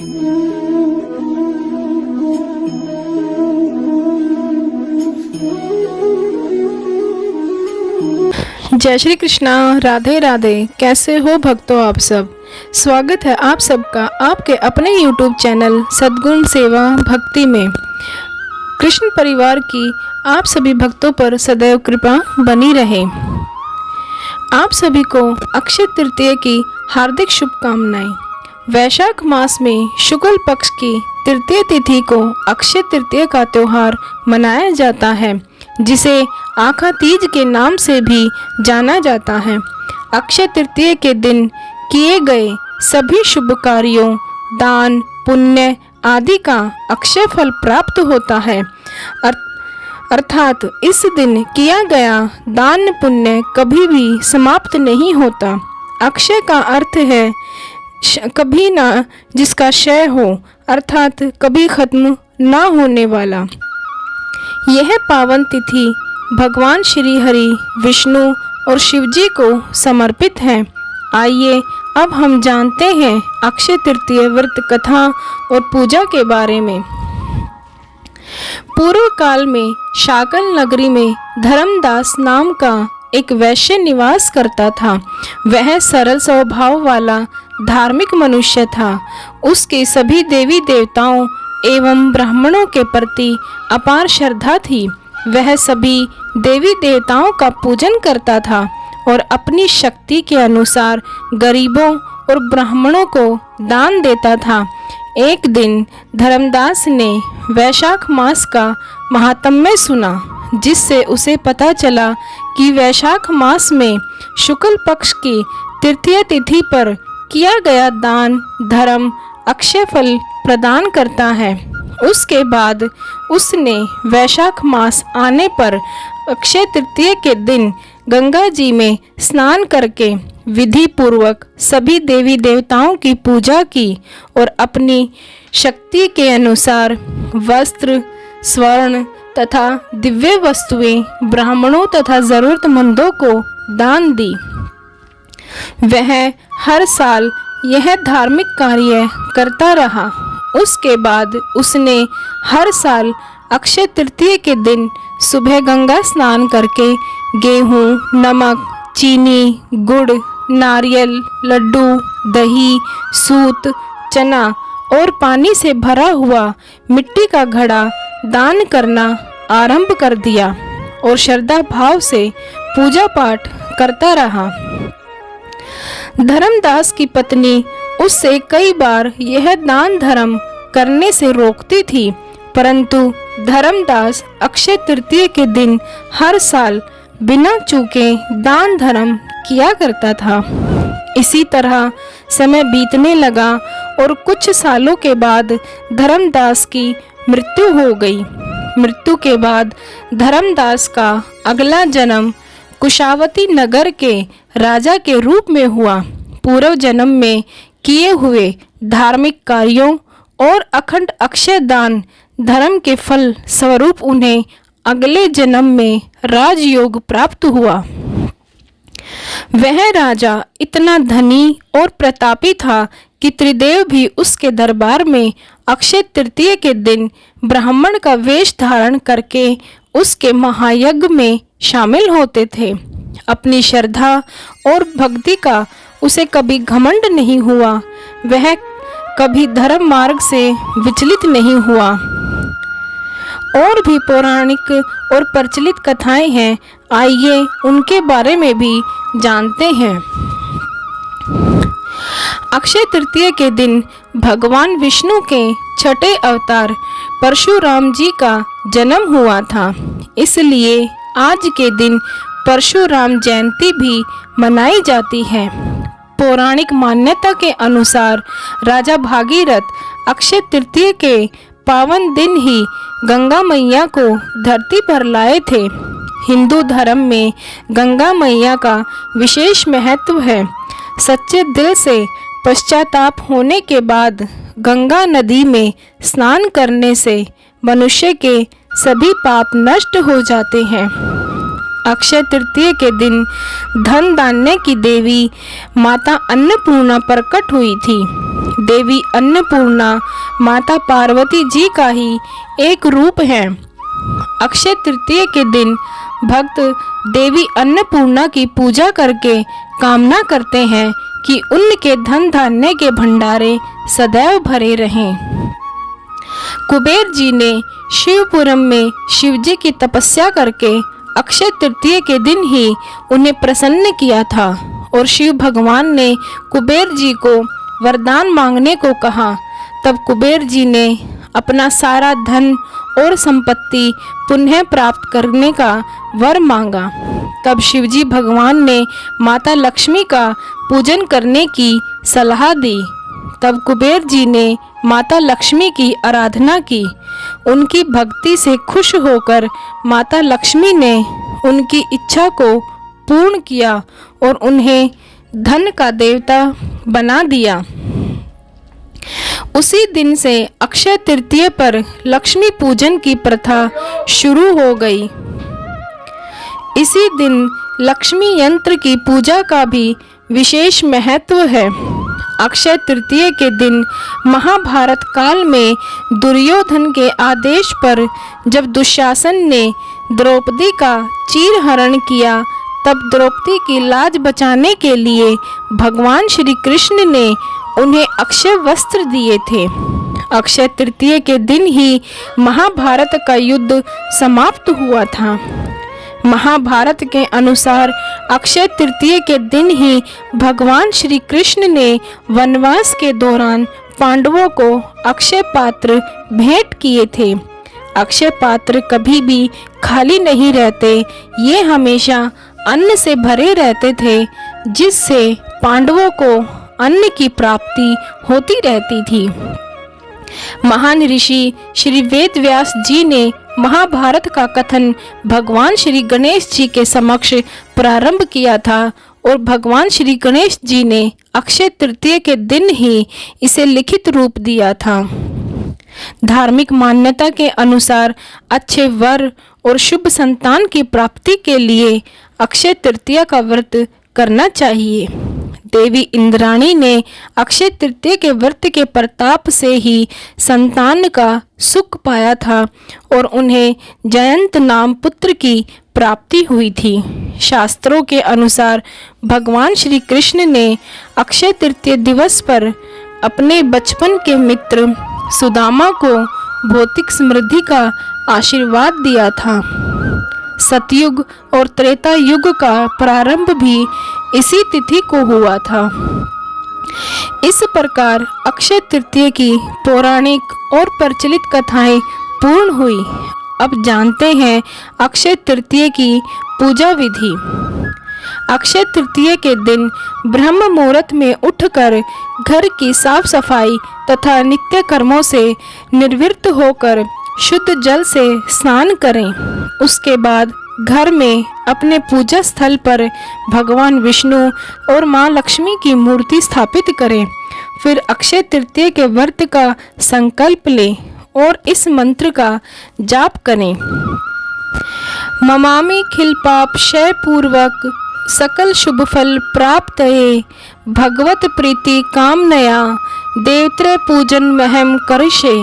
जय श्री कृष्णा, राधे राधे। कैसे हो भक्तों आप सब। स्वागत है आप सबका आपके अपने YouTube चैनल सद्गुण सेवा भक्ति में। कृष्ण परिवार की आप सभी भक्तों पर सदैव कृपा बनी रहे। आप सभी को अक्षय तृतीया की हार्दिक शुभकामनाएं। वैशाख मास में शुक्ल पक्ष की तृतीय तिथि को अक्षय तृतीया का त्यौहार मनाया जाता है, जिसे आखा तीज के नाम से भी जाना जाता है। अक्षय तृतीया के दिन किए गए सभी शुभ कार्यों, दान, पुण्य आदि का अक्षय फल प्राप्त होता है। अर्थात इस दिन किया गया दान पुण्य कभी भी समाप्त नहीं होता। अक्षय का अर्थ है कभी ना जिसका क्षय हो, अर्थात कभी खत्म ना होने वाला। यह पावन तिथि भगवान श्री हरि, विष्णु और शिव जी को समर्पित है। आइए अब हम जानते हैं अक्षय तृतीया व्रत कथा और पूजा के बारे में। पूर्व काल में शाकल नगरी में धर्मदास नाम का एक वैश्य निवास करता था। वह सरल स्वभाव वाला धार्मिक मनुष्य था। उसके सभी देवी देवताओं एवं ब्राह्मणों के प्रति अपार श्रद्धा थी। वह सभी देवी देवताओं का पूजन करता था और अपनी शक्ति के अनुसार गरीबों और ब्राह्मणों को दान देता था। एक दिन धर्मदास ने वैशाख मास का महात्म्य सुना, जिससे उसे पता चला कि वैशाख मास में शुक्ल पक्ष की तृतीय तिथि पर किया गया दान धर्म अक्षय फल प्रदान करता है। उसके बाद उसने वैशाख मास आने पर अक्षय तृतीया के दिन गंगा जी में स्नान करके विधि पूर्वक सभी देवी देवताओं की पूजा की और अपनी शक्ति के अनुसार वस्त्र, स्वर्ण तथा दिव्य वस्तुएं ब्राह्मणों तथा जरूरतमंदों को दान दी। वह हर साल यह धार्मिक कार्य करता रहा। उसके बाद उसने हर साल अक्षय तृतीया के दिन सुबह गंगा स्नान करके गेहूं, नमक, चीनी, गुड़, नारियल, लड्डू, दही, सूत, चना और पानी से भरा हुआ मिट्टी का घड़ा दान करना आरंभ कर दिया और श्रद्धा भाव से पूजा पाठ करता रहा। धर्मदास की पत्नी उससे कई बार यह दान धर्म करने से रोकती थी, परंतु धर्मदास अक्षय तृतीया के दिन हर साल बिना चूके दान धर्म किया करता था। इसी तरह समय बीतने लगा और कुछ सालों के बाद धर्मदास की मृत्यु हो गई। मृत्यु के बाद धर्मदास का अगला जन्म कुशावती नगर के राजा के रूप में हुआ। पूर्व जन्म में किए हुए धार्मिक कार्यों और अखंड अक्षय दान धर्म के फल स्वरूप उन्हें अगले जन्म में राजयोग प्राप्त हुआ। वह राजा इतना धनी और प्रतापी था कि त्रिदेव भी उसके दरबार में अक्षय तृतीया के दिन ब्राह्मण का वेश धारण करके उसके महायज्ञ में शामिल होते थे। अपनी श्रद्धा और भक्ति का उसे कभी घमंड नहीं हुआ। वह कभी धर्म मार्ग से विचलित नहीं हुआ। और भी पौराणिक और प्रचलित कथाएं हैं, आइए उनके बारे में भी जानते हैं। अक्षय तृतीया के दिन भगवान विष्णु के छठे अवतार परशुराम जी का जन्म हुआ था। इसलिए आज के दिन परशुराम जयंती भी मनाई जाती है। पौराणिक मान्यता के अनुसार राजा भागीरथ अक्षय तृतीया के पावन दिन ही गंगा मैया को धरती पर लाए थे। हिंदू धर्म में गंगा मैया का विशेष महत्व है। सच्चे दिल से पश्चाताप होने के बाद गंगा नदी में स्नान करने से मनुष्य के सभी पाप नष्ट हो जाते हैं। अक्षय तृतीया के दिन धन दान्य की देवी माता अन्नपूर्णा प्रकट हुई थी। देवी अन्नपूर्णा माता पार्वती जी का ही एक रूप है। अक्षय तृतीया के दिन भक्त देवी अन्नपूर्णा की पूजा करके कामना करते हैं कि उनके धन धान्य के भंडारे सदैव भरे रहें। कुबेर जी ने शिवपुरम में शिवजी की तपस्या करके अक्षय तृतीया के दिन ही उन्हें प्रसन्न किया था और शिव भगवान ने कुबेर जी को वरदान मांगने को कहा। तब कुबेर जी ने अपना सारा धन और संपत्ति पुनः प्राप्त करने का वर मांगा। तब शिवजी भगवान ने माता लक्ष्मी का पूजन करने की सलाह दी। तब कुबेर जी ने माता लक्ष्मी की आराधना की। उनकी भक्ति से खुश होकर माता लक्ष्मी ने उनकी इच्छा को पूर्ण किया और उन्हें धन का देवता बना दिया। उसी दिन से अक्षय तृतीया पर लक्ष्मी पूजन की प्रथा शुरू हो गई। इसी दिन लक्ष्मी यंत्र की पूजा का भी विशेष महत्व है। अक्षय तृतीया के दिन महाभारत काल में दुर्योधन के आदेश पर जब दुशासन ने द्रौपदी का चीरहरण किया, तब द्रौपदी की लाज बचाने के लिए भगवान श्री कृष्ण ने उन्हें अक्षय वस्त्र दिए थे। अक्षय तृतीया के दिन ही महाभारत का युद्ध समाप्त हुआ था। महाभारत के अनुसार अक्षय तृतीया के दिन ही भगवान श्री कृष्ण ने वनवास के दौरान पांडवों को अक्षय पात्र भेंट किए थे। अक्षय पात्र कभी भी खाली नहीं रहते, ये हमेशा अन्न से भरे रहते थे, जिससे पांडवों को अन्न की प्राप्ति होती रहती थी। महान ऋषि श्री वेद व्यास जी ने महाभारत का कथन भगवान श्री गणेश जी के समक्ष प्रारंभ किया था और भगवान श्री गणेश जी ने अक्षय तृतीया के दिन ही इसे लिखित रूप दिया था। धार्मिक मान्यता के अनुसार अच्छे वर और शुभ संतान की प्राप्ति के लिए अक्षय तृतीया का व्रत करना चाहिए। देवी इंद्राणी ने अक्षय तृतीया के व्रत के प्रताप से ही संतान का सुख पाया था और उन्हें जयंत नाम पुत्र की प्राप्ति हुई थी। शास्त्रों के अनुसार भगवान श्री कृष्ण ने अक्षय तृतीया दिवस पर अपने बचपन के मित्र सुदामा को भौतिक समृद्धि का आशीर्वाद दिया था। सतयुग और त्रेता युग का प्रारंभ भी इसी तिथि को हुआ था। इस प्रकार अक्षय तृतीया की पौराणिक और प्रचलित कथाएं पूर्ण हुई। अब जानते हैं अक्षय तृतीया की पूजा विधि। अक्षय तृतीया के दिन ब्रह्म मुहूर्त में उठकर घर की साफ सफाई तथा नित्य कर्मों से निर्वृत्त होकर शुद्ध जल से स्नान करें। उसके बाद घर में अपने पूजा स्थल पर भगवान विष्णु और माँ लक्ष्मी की मूर्ति स्थापित करें। फिर अक्षय तृतीया के व्रत का संकल्प लें और इस मंत्र का जाप करें। ममामि खिल पाप क्षय पूर्वक सकल शुभ फल प्राप्तये भगवत प्रीति कामनया देवत्रय पूजन महम करिष्ये।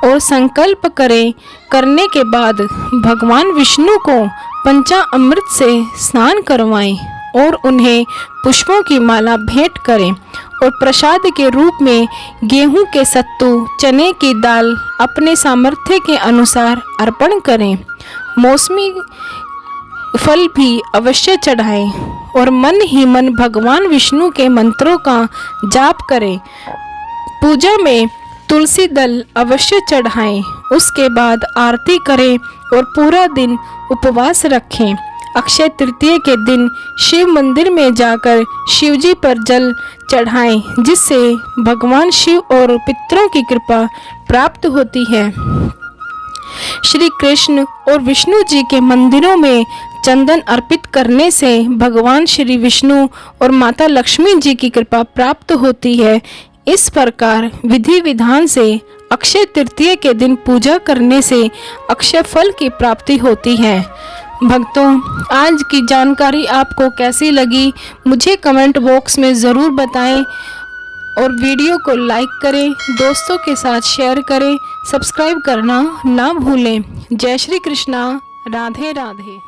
और संकल्प करें। करने के बाद भगवान विष्णु को पंचामृत से स्नान करवाएं और उन्हें पुष्पों की माला भेंट करें और प्रसाद के रूप में गेहूं के सत्तू, चने की दाल अपने सामर्थ्य के अनुसार अर्पण करें। मौसमी फल भी अवश्य चढ़ाएं और मन ही मन भगवान विष्णु के मंत्रों का जाप करें। पूजा में तुलसी दल अवश्य चढ़ाएं। उसके बाद आरती करें और पूरा दिन उपवास रखें। अक्षय तृतीया के दिन शिव मंदिर में जाकर शिवजी पर जल चढ़ाएं, जिससे भगवान शिव और पितरों की कृपा प्राप्त होती है। श्री कृष्ण और विष्णु जी के मंदिरों में चंदन अर्पित करने से भगवान श्री विष्णु और माता लक्ष्मी जी की कृपा प्राप्त होती है। इस प्रकार विधि विधान से अक्षय तृतीया के दिन पूजा करने से अक्षय फल की प्राप्ति होती है। भक्तों, आज की जानकारी आपको कैसी लगी मुझे कमेंट बॉक्स में ज़रूर बताएं और वीडियो को लाइक करें, दोस्तों के साथ शेयर करें, सब्सक्राइब करना ना भूलें। जय श्री कृष्णा, राधे राधे।